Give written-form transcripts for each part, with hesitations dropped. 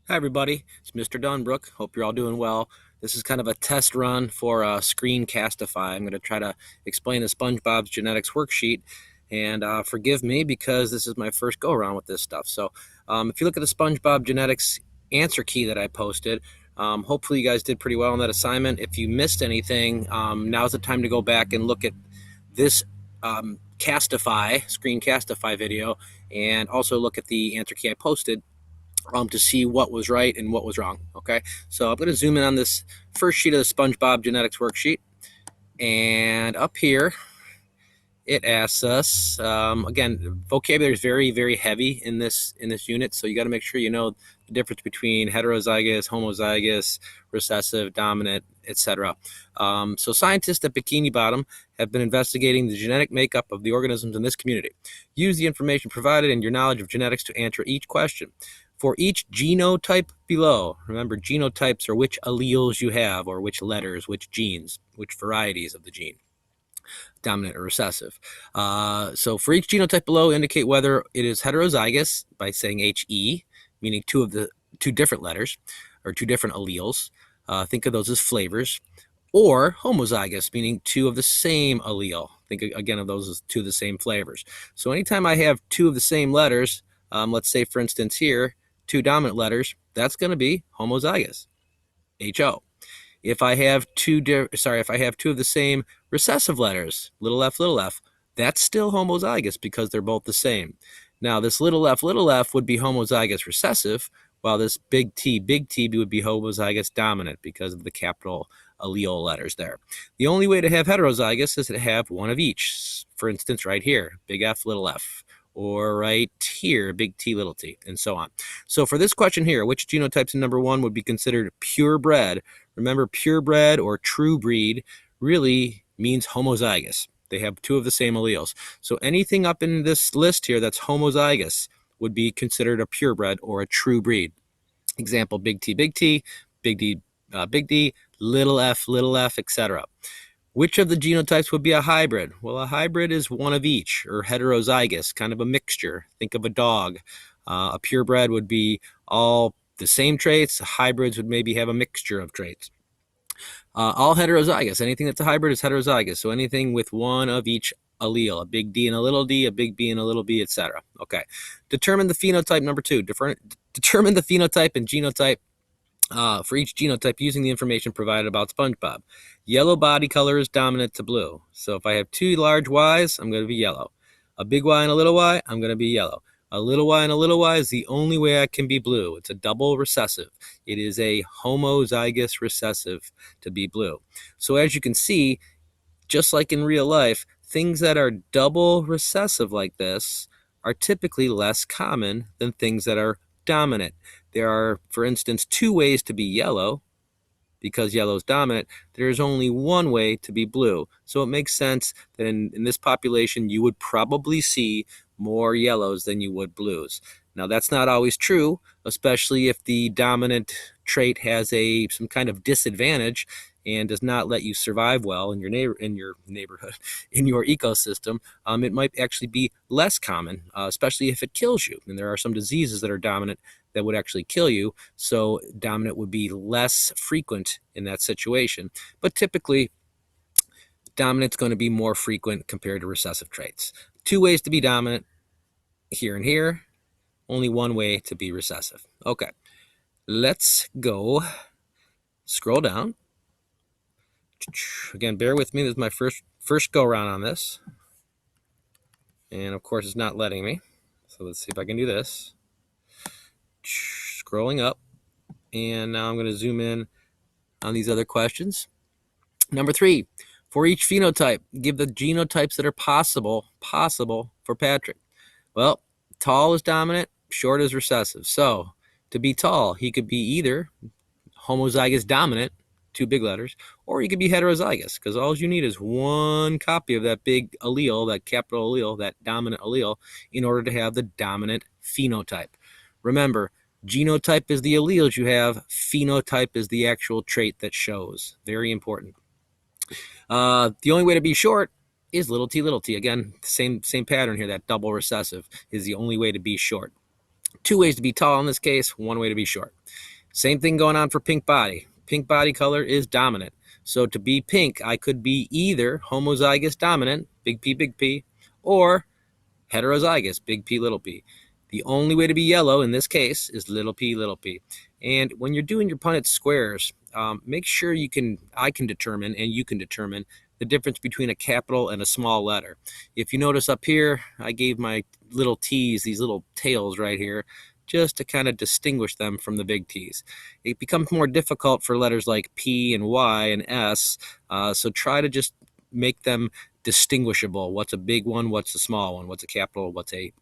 Hi everybody, it's Mr. Dunbrook. Hope you're all doing well. This is kind of a test run for Screencastify. I'm going to try to explain the Spongebob's genetics worksheet, and forgive me because this is my first go around with this stuff. So if you look at the Spongebob genetics answer key that I posted, hopefully you guys did pretty well on that assignment. If you missed anything, now's the time to go back and look at this Screencastify video, and also look at the answer key I posted to see what was right and what was wrong. Okay, so I'm going to zoom in on this first sheet of the SpongeBob genetics worksheet, and up here it asks us again. Vocabulary is very heavy in this unit, so you got to make sure you know the difference between heterozygous, homozygous, recessive, dominant, etc. So scientists at Bikini Bottom have been investigating the genetic makeup of the organisms in this community. Use the information provided and your knowledge of genetics to answer each question. For each genotype below, remember genotypes are which alleles you have, or which letters, which genes, which varieties of the gene, dominant or recessive. So for each genotype below, indicate whether it is heterozygous by saying HE, meaning two different letters or two different alleles. Think of those as flavors. Or homozygous, meaning two of the same allele. Think again of those as two of the same flavors. So anytime I have two of the same letters, let's say for instance here, two dominant letters, that's going to be homozygous, HO. If I have two of the same recessive letters, little f, that's still homozygous because they're both the same. Now this little f would be homozygous recessive, while this big T would be homozygous dominant because of the capital allele letters there. The only way to have heterozygous is to have one of each. For instance, right here, big F, little f, or right here, big T, little t, and so on. So for this question here, which genotypes in number 1 would be considered purebred? Remember, purebred or true breed really means homozygous. They have two of the same alleles. So anything up in this list here that's homozygous would be considered a purebred or a true breed. Example, big T, big D, big D, little f, etc. Which of the genotypes would be a hybrid? Well, a hybrid is one of each, or heterozygous, kind of a mixture. Think of a dog. A purebred would be all the same traits. Hybrids would maybe have a mixture of traits. All heterozygous. Anything that's a hybrid is heterozygous. So anything with one of each allele, a big D and a little d, a big B and a little b, etc. Okay. Determine the phenotype number 2. Determine the phenotype and genotype for each genotype using the information provided about SpongeBob. Yellow body color is dominant to blue. So if I have two large Y's, I'm going to be yellow. A big Y and a little y, I'm going to be yellow. A little y and a little y is the only way I can be blue. It's a double recessive. It is a homozygous recessive to be blue. So as you can see, just like in real life, things that are double recessive like this are typically less common than things that are dominant. There are, for instance, two ways to be yellow. Because yellow is dominant, there's only one way to be blue. So it makes sense that in this population, you would probably see more yellows than you would blues. Now, that's not always true, especially if the dominant trait has some kind of disadvantage and does not let you survive well in your neighborhood, in your ecosystem. It might actually be less common, especially if it kills you. And there are some diseases that are dominant that would actually kill you. So dominant would be less frequent in that situation. But typically, dominant's going to be more frequent compared to recessive traits. Two ways to be dominant, here and here. Only one way to be recessive. Okay, let's go scroll down. Again, bear with me. This is my first go around on this. And of course, it's not letting me. So let's see if I can do this. Scrolling up. And now I'm going to zoom in on these other questions. Number 3, for each phenotype, give the genotypes that are possible for Patrick. Well, tall is dominant, short is recessive. So to be tall, he could be either homozygous dominant, two big letters, or he could be heterozygous, because all you need is one copy of that big allele, that capital allele, that dominant allele, in order to have the dominant phenotype. Remember, genotype is the alleles you have. Phenotype is the actual trait that shows. Very important. The only way to be short is little t, little t. Again, same pattern here. That double recessive is the only way to be short. Two ways to be tall in this case, one way to be short. Same thing going on for pink body. Pink body color is dominant. So to be pink, I could be either homozygous dominant, big P, or heterozygous, big P, little p. The only way to be yellow in this case is little p, little p. And when you're doing your Punnett squares, make sure I can determine and you can determine the difference between a capital and a small letter. If you notice up here, I gave my little t's, these little tails right here, just to kind of distinguish them from the big T's. It becomes more difficult for letters like P and Y and S, so try to just make them distinguishable. What's a big one? What's a small one? What's a capital? What's a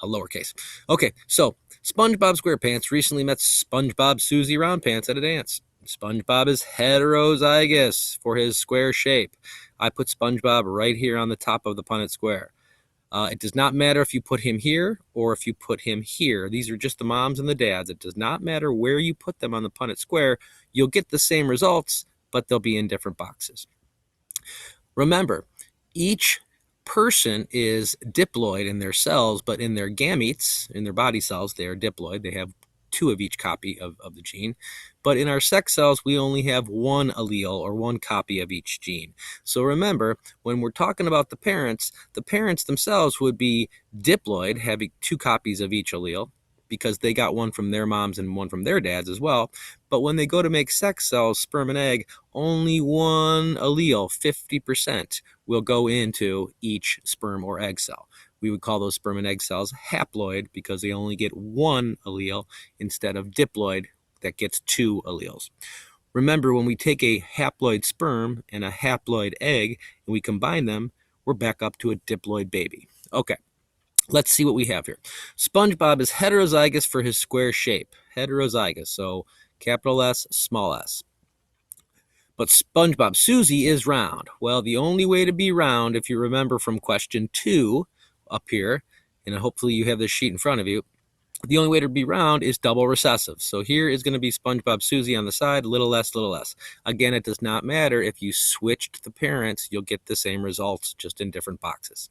lowercase? Okay, so SpongeBob SquarePants recently met SpongeBob Susie Roundpants at a dance. SpongeBob is heterozygous for his square shape. I put SpongeBob right here on the top of the Punnett square. It does not matter if you put him here or if you put him here. These are just the moms and the dads. It does not matter where you put them on the Punnett square. You'll get the same results, but they'll be in different boxes. Remember, each person is diploid in their cells, but in their gametes, in their body cells, they are diploid. They have two of each copy of the gene. But in our sex cells, we only have one allele or one copy of each gene. So remember, when we're talking about the parents themselves would be diploid, having two copies of each allele, because they got one from their moms and one from their dads as well. But when they go to make sex cells, sperm and egg, only one allele, 50%, will go into each sperm or egg cell. We would call those sperm and egg cells haploid because they only get one allele instead of diploid that gets two alleles. Remember, when we take a haploid sperm and a haploid egg and we combine them, we're back up to a diploid baby. Okay. Let's see what we have here. SpongeBob is heterozygous for his square shape. Heterozygous, so capital S, small s. But SpongeBob Susie is round. Well, the only way to be round, if you remember from question 2 up here, and hopefully you have this sheet in front of you, the only way to be round is double recessive. So here is going to be SpongeBob Susie on the side, little s, little s. Again, it does not matter if you switched the parents, you'll get the same results, just in different boxes.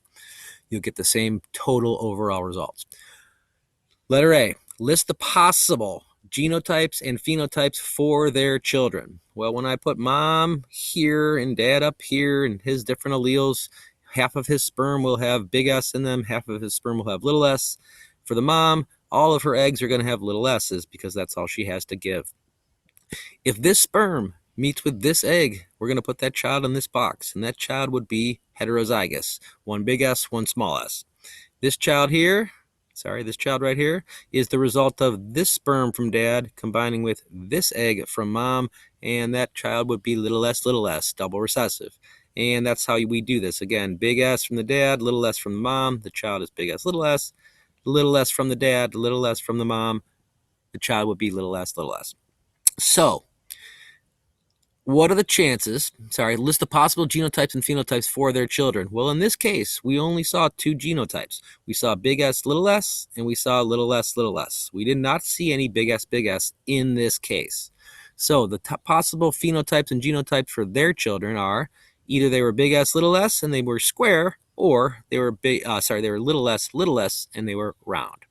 You'll get the same total overall results. Letter A, list the possible genotypes and phenotypes for their children. Well, when I put mom here and dad up here and his different alleles, half of his sperm will have big S in them, half of his sperm will have little s. For the mom, all of her eggs are going to have little s's because that's all she has to give. If this sperm meets with this egg, we're going to put that child in this box, and that child would be heterozygous. One big S, one small s. This child here, this child right here, is the result of this sperm from dad combining with this egg from mom, and that child would be little s, double recessive. And that's how we do this. Again, big S from the dad, little s from the mom. The child is big S, little s from the dad, little s from the mom. The child would be little s. So, what are the chances, list the possible genotypes and phenotypes for their children. Well, in this case, we only saw two genotypes. We saw big S, and we saw little s. We did not see any big S in this case. So the possible phenotypes and genotypes for their children are either they were big S, and they were square, or they were they were little s, and they were round.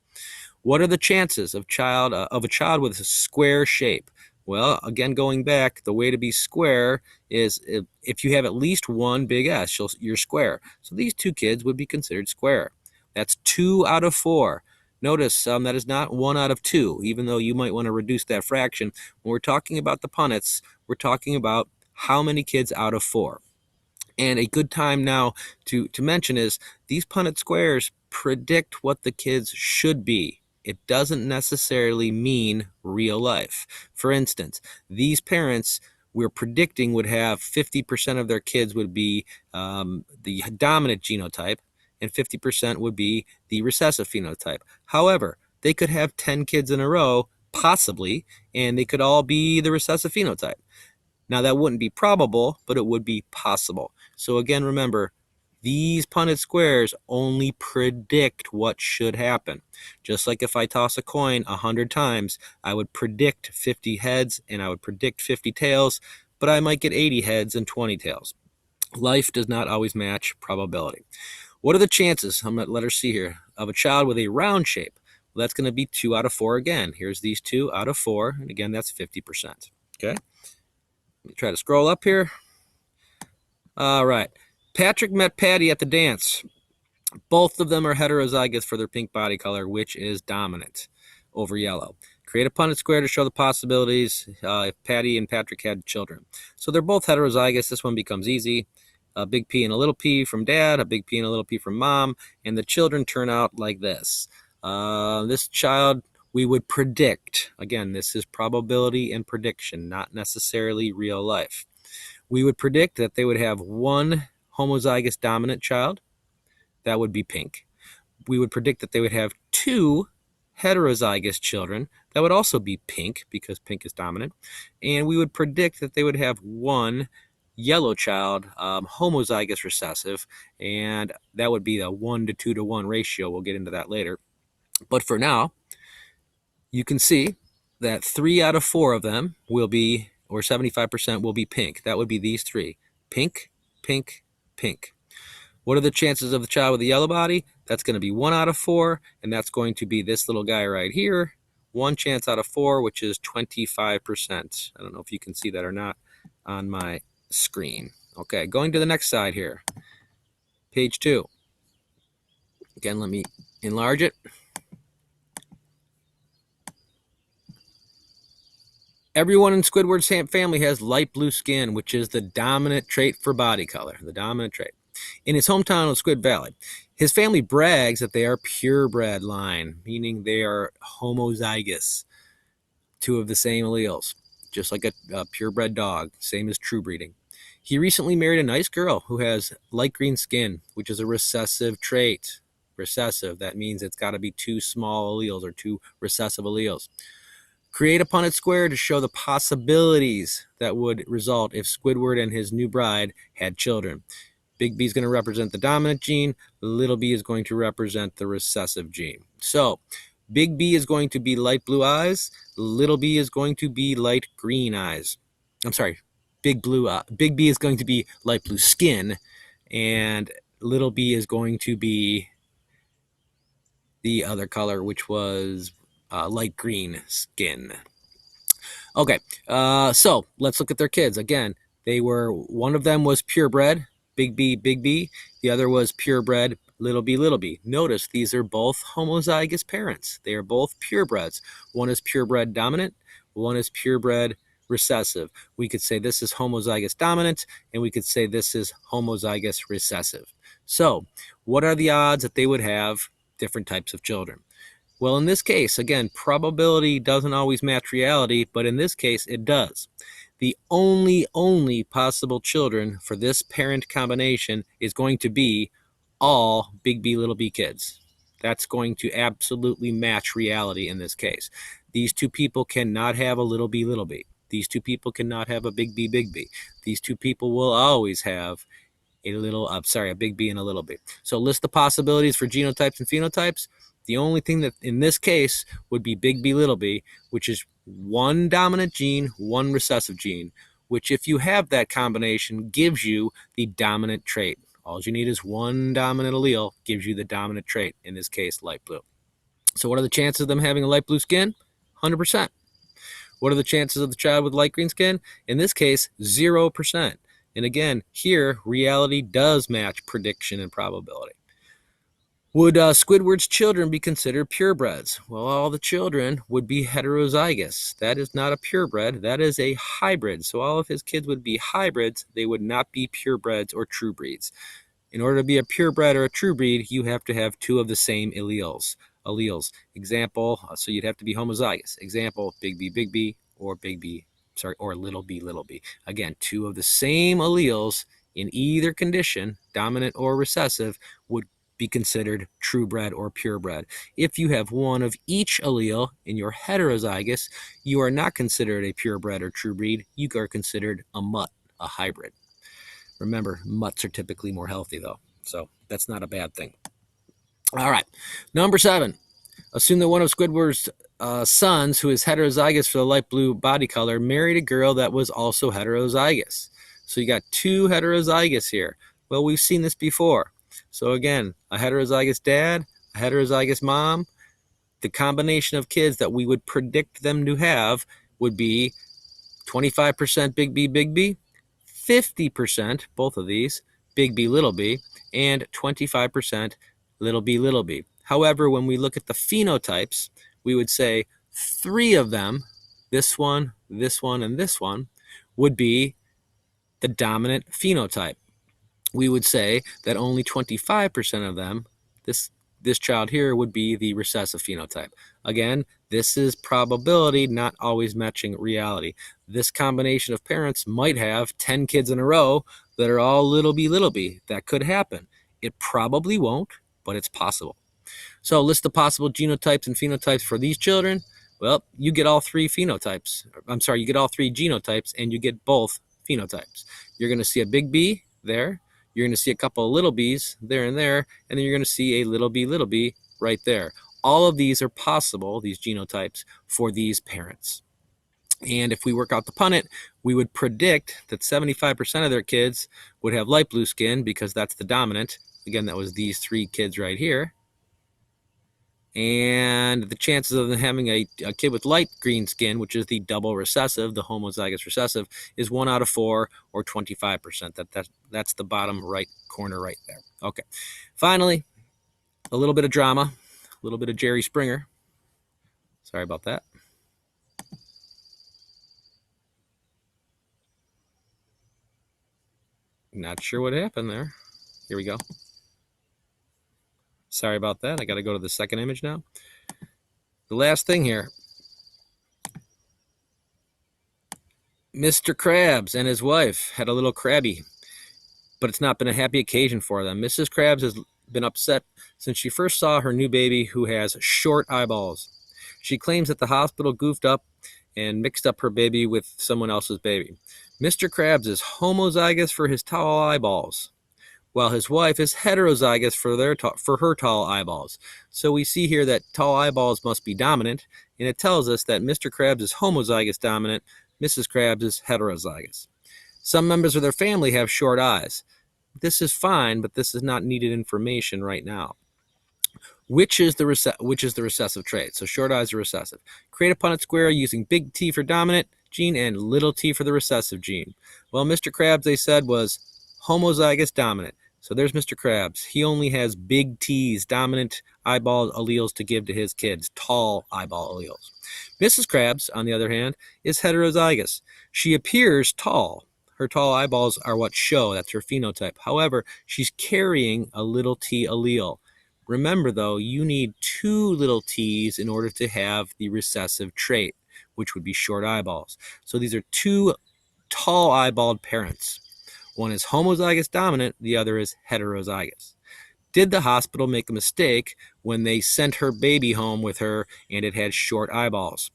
What are the chances of a child with a square shape? Well, again, going back, the way to be square is if you have at least one big S, you're square. So these two kids would be considered square. That's 2 out of 4. Notice that is not 1 out of 2, even though you might want to reduce that fraction. When we're talking about the Punnetts, we're talking about how many kids out of 4. And a good time now to mention is these Punnett squares predict what the kids should be. It doesn't necessarily mean real life. For instance, these parents we're predicting would have 50% of their kids would be the dominant genotype and 50% would be the recessive phenotype. However, they could have 10 kids in a row, possibly, and they could all be the recessive phenotype. Now, that wouldn't be probable, but it would be possible. So again, remember, these Punnett squares only predict what should happen. Just like if I toss a coin 100 times, I would predict 50 heads and I would predict 50 tails, but I might get 80 heads and 20 tails. Life does not always match probability. What are the chances, I'm at letter C here, of a child with a round shape? Well, that's going to be 2 out of 4 again. Here's these 2 out of 4, and again, that's 50%. Okay, let me try to scroll up here. All right, Patrick met Patty at the dance. Both of them are heterozygous for their pink body color, which is dominant over yellow. Create a Punnett square to show the possibilities if Patty and Patrick had children. So they're both heterozygous. This one becomes easy. A big P and a little p from dad, a big P and a little p from mom, and the children turn out like this. This child, we would predict, again, this is probability and prediction, not necessarily real life. We would predict that they would have one homozygous dominant child. That would be pink. We would predict that they would have 2 heterozygous children. That would also be pink because pink is dominant. And we would predict that they would have 1 yellow child, homozygous recessive, and that would be a 1 to 2 to 1 ratio. We'll get into that later. But for now, you can see that 3 out of 4 of them will be, or 75% will be pink. That would be these 3. Pink, pink, pink. What are the chances of the child with a yellow body? That's going to be 1 out of 4, and that's going to be this little guy right here. 1 chance out of 4, which is 25%. I don't know if you can see that or not on my screen. Okay, going to the next side here. Page 2. Again, let me enlarge it. Everyone in Squidward's family has light blue skin, which is the dominant trait for body color, the dominant trait. In his hometown of Squid Valley, his family brags that they are purebred line, meaning they are homozygous, 2 of the same alleles, just like a purebred dog, same as true breeding. He recently married a nice girl who has light green skin, which is a recessive trait. Recessive, that means it's got to be 2 small alleles or 2 recessive alleles. Create a Punnett square to show the possibilities that would result if Squidward and his new bride had children. Big B is going to represent the dominant gene. Little b is going to represent the recessive gene. So big B is going to be light blue eyes. Little b is going to be light green eyes. I'm sorry, big B is going to be light blue skin, and little b is going to be the other color, which was light green skin. Okay, so let's look at their kids. Again, one of them was purebred, big B. The other was purebred, little b. Notice these are both homozygous parents. They are both purebreds. One is purebred dominant, one is purebred recessive. We could say this is homozygous dominant, and we could say this is homozygous recessive. So what are the odds that they would have different types of children? Well, in this case, again, probability doesn't always match reality, but in this case, it does. The only possible children for this parent combination is going to be all big B, little b kids. That's going to absolutely match reality in this case. These 2 people cannot have a little b, little b. These 2 people cannot have a big B, big B. These 2 people will always have a big B and a little b. So list the possibilities for genotypes and phenotypes. The only thing that in this case would be big B, little b, which is 1 dominant gene, 1 recessive gene, which if you have that combination gives you the dominant trait. All you need is 1 dominant allele, gives you the dominant trait, in this case, light blue. So what are the chances of them having a light blue skin? 100%. What are the chances of the child with light green skin? In this case, 0%. And again, here, reality does match prediction and probability. Would Squidward's children be considered purebreds? Well, all the children would be heterozygous. That is not a purebred. That is a hybrid. So all of his kids would be hybrids. They would not be purebreds or true breeds. In order to be a purebred or a true breed, you have to have 2 of the same alleles. Example, so you'd have to be homozygous. Example, big B, or or little b. Again, 2 of the same alleles in either condition, dominant or recessive, would be considered truebred or purebred. If you have 1 of each allele in your heterozygous, you are not considered a purebred or true breed. You are considered a mutt, a hybrid. Remember, mutts are typically more healthy though, so that's not a bad thing. All right, number 7. Assume that one of Squidward's sons, who is heterozygous for the light blue body color, married a girl that was also heterozygous. So you got 2 heterozygous here. Well, we've seen this before. So again, a heterozygous dad, a heterozygous mom, the combination of kids that we would predict them to have would be 25% big B, 50%, both of these, big B, and 25% little b. However, when we look at the phenotypes, we would say 3 of them, this one, and this one, would be the dominant phenotype. We would say that only 25% of them, this child here, would be the recessive phenotype. Again, this is probability, not always matching reality. This combination of parents might have 10 kids in a row that are all little b. That could happen. It probably won't, but it's possible. So list the possible genotypes and phenotypes for these children. Well, you get all 3 phenotypes. I'm sorry, you get all 3 genotypes and you get both phenotypes. You're going to see a big B there. You're going to see a couple of little b's there, and then you're going to see a little b right there. All of these are possible, these genotypes, for these parents. And if we work out the Punnett, we would predict that 75% of their kids would have light blue skin because that's the dominant. Again, that was these 3 kids right here. And the chances of them having a kid with light green skin, which is the double recessive, the homozygous recessive, is 1 out of 4, or 25%. That's the bottom right corner right there. Okay. Finally, a little bit of drama, a little bit of Jerry Springer. Sorry about that. Not sure what happened there. Here we go. Sorry about that. I got to go to the second image now. The last thing here. Mr. Krabs and his wife had a little crabby, but it's not been a happy occasion for them. Mrs. Krabs has been upset since she first saw her new baby, who has short eyeballs. She claims that the hospital goofed up and mixed up her baby with someone else's baby. Mr. Krabs is homozygous for his tall eyeballs, while his wife is heterozygous for her tall eyeballs. So we see here that tall eyeballs must be dominant, and it tells us that Mr. Krabs is homozygous dominant, Mrs. Krabs is heterozygous. Some members of their family have short eyes. This is fine, but this is not needed information right now. Which is the recessive trait? So short eyes are recessive. Create a Punnett square using big T for dominant gene and little t for the recessive gene. Well, Mr. Krabs, they said, was homozygous dominant. So there's Mr. Krabs. He only has big T's, dominant eyeball alleles, to give to his kids, tall eyeball alleles. Mrs. Krabs, on the other hand, is heterozygous. She appears tall. Her tall eyeballs are what show. That's her phenotype. However, she's carrying a little t allele. Remember, though, you need 2 little t's in order to have the recessive trait, which would be short eyeballs. So these are 2 tall eyeballed parents. One is homozygous dominant, the other is heterozygous. Did the hospital make a mistake when they sent her baby home with her and it had short eyeballs?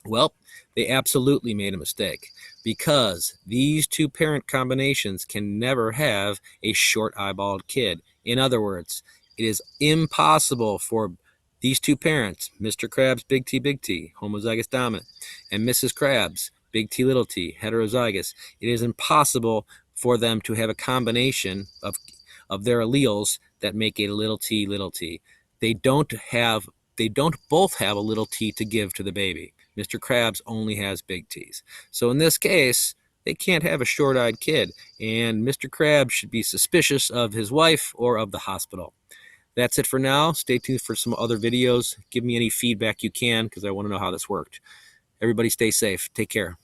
Well, they absolutely made a mistake, because these 2 parent combinations can never have a short eyeballed kid. In other words, it is impossible for these 2 parents, Mr. Krabs, big T, homozygous dominant, and Mrs. Krabs, big T, heterozygous. It is impossible for them to have a combination of their alleles that make a little t. They don't both have a little t to give to the baby. Mr. Krabs only has big T's. So in this case, they can't have a short-eyed kid, and Mr. Krabs should be suspicious of his wife or of the hospital. That's it for now. Stay tuned for some other videos. Give me any feedback you can, because I want to know how this worked. Everybody stay safe. Take care.